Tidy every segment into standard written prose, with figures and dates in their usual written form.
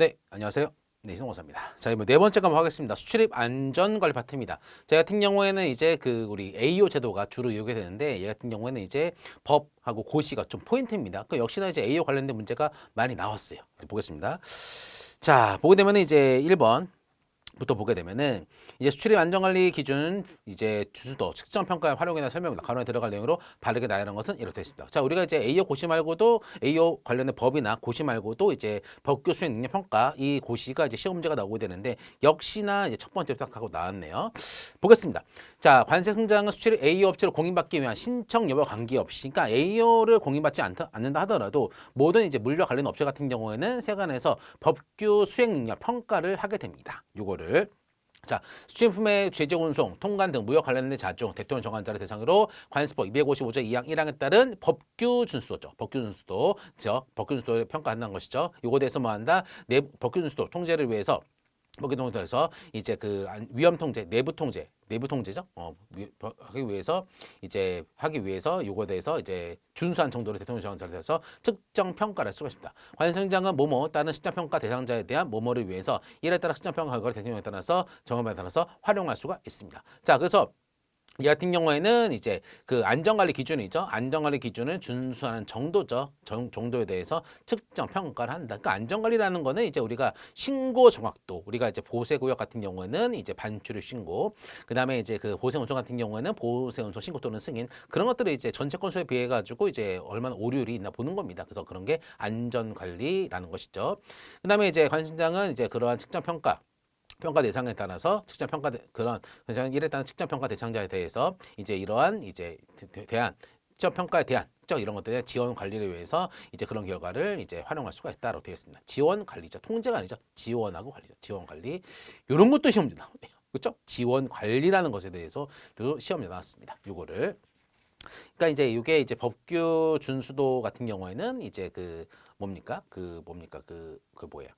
네, 안녕하세요. 네, 이승호사입니다. 자, 이번 네 번째 과목 하겠습니다. 수출입 안전관리 파트입니다. 제 같은 경우에는 이제 그 우리 AO 제도가 주로 이용이 되는데, 얘 같은 경우에는 이제 법하고 고시가 좀 포인트입니다. 그 역시나 이제 AO 관련된 문제가 많이 나왔어요. 보겠습니다. 자, 보게 되면 이제 1번. 부터 보게 되면은 이제 수출입 안전관리 기준 이제 주수도 측정 평가 활용이나 설명입니다. 간호에 들어갈 내용으로 바르게 나열한 것은 이렇게 되어 있습니다. 자, 우리가 이제 AO 고시 말고도 AO 관련된 법이나 고시 말고도 이제 법규 수행 능력 평가 이 고시가 이제 시험 문제가 나오게 되는데 역시나 이제 첫 번째 부탁하고 나왔네요. 보겠습니다. 자, 관세 승장은 수출입 AO 업체로 공인받기 위한 신청 여부 관계없이 그러니까 AO를 공인받지 않는다 하더라도 모든 이제 물류 관련 업체 같은 경우에는 세관에서 법규 수행 능력 평가를 하게 됩니다. 요거를 자, 수출품의 제조 운송, 통관 등 무역 관련된 자주 대통령 정관자를 대상으로 관세법 255조 2항 1항에 따른 법규 준수도죠. 법규 준수도, 법규 준수도를 평가한다는 것이죠. 요거에 대해서 뭐 한다? 법규 준수도 통제를 위해서 먹이동에서 이제 그 위험 통제, 내부 통제죠. 하기 위해서 요거에 대해서 이제 준수한 정도로 대통령 정한자를 대해서 측정 평가를 할 수가 있습니다. 관세청장은 뭐뭐 다른 측정 평가 대상자에 대한 뭐뭐를 위해서 이에 따라 측정 평가 결과를 대통령에 따라서 정함에 따라서 활용할 수가 있습니다. 자, 그래서 이 같은 경우에는 이제 그 안전관리 기준이죠. 안전관리 기준을 준수하는 정도죠. 정도에 대해서 측정 평가를 한다. 그러니까 안전관리라는 거는 이제 우리가 신고 정확도, 우리가 이제 보세구역 같은 경우에는 이제 반출입 신고, 그 다음에 이제 그 보세운송 같은 경우에는 보세운송 신고 또는 승인 그런 것들을 이제 전체 건수에 비해 가지고 이제 얼마나 오류율이 있나 보는 겁니다. 그래서 그런 게 안전관리라는 것이죠. 그 다음에 이제 관심장은 이제 그러한 측정 평가 대상에 따라서 측정 평가 그런 이에 따른 측정 평가 대상자에 대해서 이제 이러한 이제 대한 측정 평가에 대한 이런 것들의 지원 관리를 위해서 이제 그런 결과를 이제 활용할 수가 있다라고 되어 있습니다. 지원 관리죠. 통제가 아니죠. 지원하고 관리죠. 지원 관리. 이런 것도 시험 문제 나오네요. 그렇죠? 지원 관리라는 것에 대해서도 시험 문제 나왔습니다. 요거를 그러니까 이제 이게 이제 법규 준수도 같은 경우에는 이제 그 뭡니까? 그 뭐야?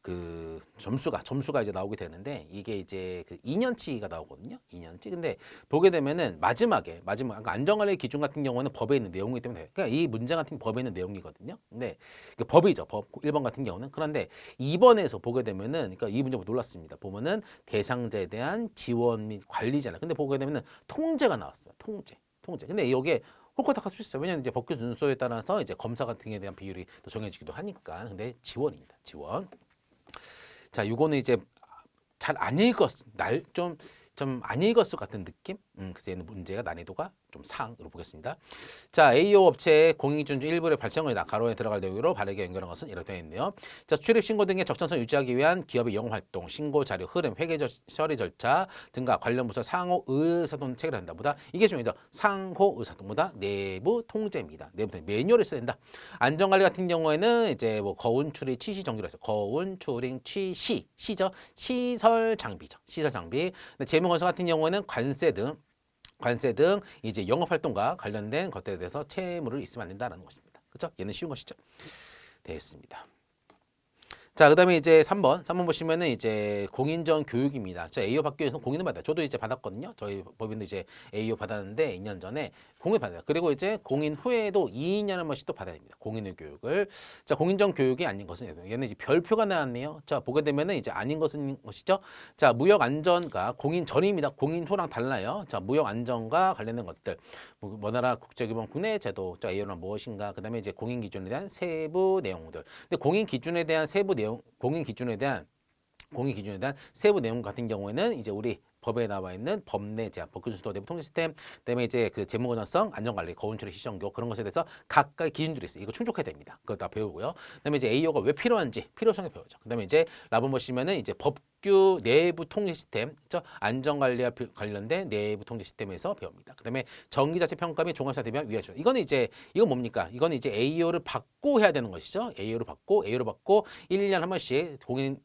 그 점수가 이제 나오게 되는데 이게 이제 그 2년치가 나오거든요. 2년치. 근데 보게 되면은 그러니까 안전관리 기준 같은 경우는 법에 있는 내용이기 때문에 그러니까 이 문제 같은 법에 있는 내용이거든요. 근데 그 법이죠. 법 1번 같은 경우는. 그런데 2번에서 보게 되면은 그러니까 이 문제 놀랐습니다. 보면은 대상자에 대한 지원 및 관리잖아요. 근데 보게 되면은 통제가 나왔어요. 통제. 근데 이게 홀코닥할 수 있어요. 왜냐하면 이제 법규 준수에 따라서 이제 검사 같은 게 대한 비율이 또 정해지기도 하니까. 근데 지원입니다. 지원. 자, 요거는 이제 잘 안 좀 안 읽었을 것 같은 느낌? 그래서 얘는 문제가 난이도가 좀 상으로 보겠습니다. 자, AO 업체의 공익기준 일부의 발생을 가로에 들어갈 내용으로 바르게 연결한 것은 이렇게 되어 있네요. 자, 출입 신고 등의 적정성 유지하기 위한 기업의 영업 활동, 신고 자료 흐름, 처리 절차 등과 관련 부서 상호 의사소통 체계를 한다. 보다 이게 중요하죠. 상호 의사소통보다 내부 통제입니다. 내부 통제 매뉴얼을 써야 된다. 안전관리 같은 경우에는 이제 뭐 거운 출입 취시 정기로 해서 거운 출입 취시 시죠. 시설 장비죠. 시설 장비. 재무건설 같은 경우에는 관세 등 이제 영업 활동과 관련된 것들에 대해서 채무를 있으면 안 된다는 것입니다. 그렇죠? 얘는 쉬운 것이죠. 됐습니다. 자, 그다음에 이제 3번 보시면은 이제 공인전 교육입니다. 자, AO 받기 위해서 공인을 받아요. 저도 이제 받았거든요. 저희 법인도 이제 AO 받았는데 2년 전에 공인 받아요. 그리고 이제 공인 후에도 2년에 한 번씩 또 받아야 됩니다. 공인의 교육을. 자, 공인전 교육이 아닌 것은 얘는 이제 별표가 나왔네요. 자, 보게 되면은 이제 아닌 것은 것이죠. 자, 무역 안전과 공인 전입니다. 공인 후랑 달라요. 자, 무역 안전과 관련된 것들. 뭐 나라 국제기본 국내 제도, 자, AO는 무엇인가? 그다음에 이제 공인 기준에 대한 세부 내용들. 근데 공인 기준에 대한 세부 내용 같은 경우에는 이제 우리 법에 나와 있는 법내 제한, 법규준수도 내부 통제 시스템, 그다음에 이제 그 재무 건전성, 안전관리, 거운처리 시정교 그런 것에 대해서 각각의 기준들이 있어요. 이거 충족해야 됩니다. 그거 다 배우고요. 그다음에 이제 AO가 왜 필요한지 필요성에 배우죠. 그다음에 이제 라본 보시면은 이제 법규 내부 통제 시스템, 그죠? 안전관리와 관련된 내부 통제 시스템에서 배웁니다. 그다음에 전기 자체 평가 및 종합사 대비한 위하죠. 이건 뭡니까? 이건 이제 AO를 받고 해야 되는 것이죠. AO를 받고 1년 한 번씩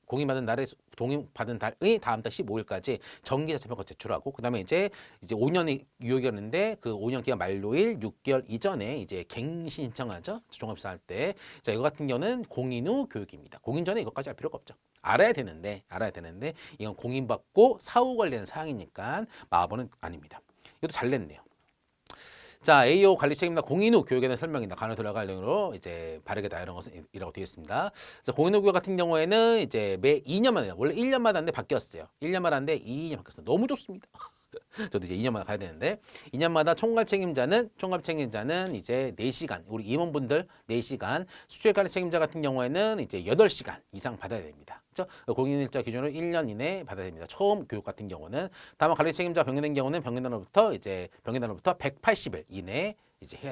공인받은 날에 동의받은 달의 다음 달 15일까지 정기 자체 평가 제출하고 그다음에 이제 5년이 유효기간인데 그 5년 기간 만료일 6개월 이전에 이제 갱신 신청하죠. 종합사 할 때. 자, 이거 같은 경우는 공인 후 교육입니다. 공인 전에 이것까지 할 필요가 없죠. 알아야 되는데 이건 공인받고 사후 관리하는 사항이니까 마법은 아닙니다. 이것도 잘 냈네요. 자, AO 관리 책임자 공인 후 교육에 대한 설명이다. 간호 들어갈 내용으로 이제 바르게다 이런 것은 이라고 되어 있습니다. 그래서 공인 후 교육 같은 경우에는 이제 매 2년마다 원래 1년마다 하는데 바뀌었어요. 1년마다 하는데 2년 바뀌었어요. 너무 좋습니다. 저도 이제 2년마다 가야 되는데 2년마다 총괄 책임자는 이제 4시간 우리 임원분들 4시간 수출 관리 책임자 같은 경우에는 이제 8시간 이상 받아야 됩니다. 그렇죠? 공인일자 기준으로 1년 이내 받아야 됩니다. 처음 교육 같은 경우는 다만 관리 책임자 변경된 경우는 변경단으로부터 180일 이내 이제 해야 됩니다.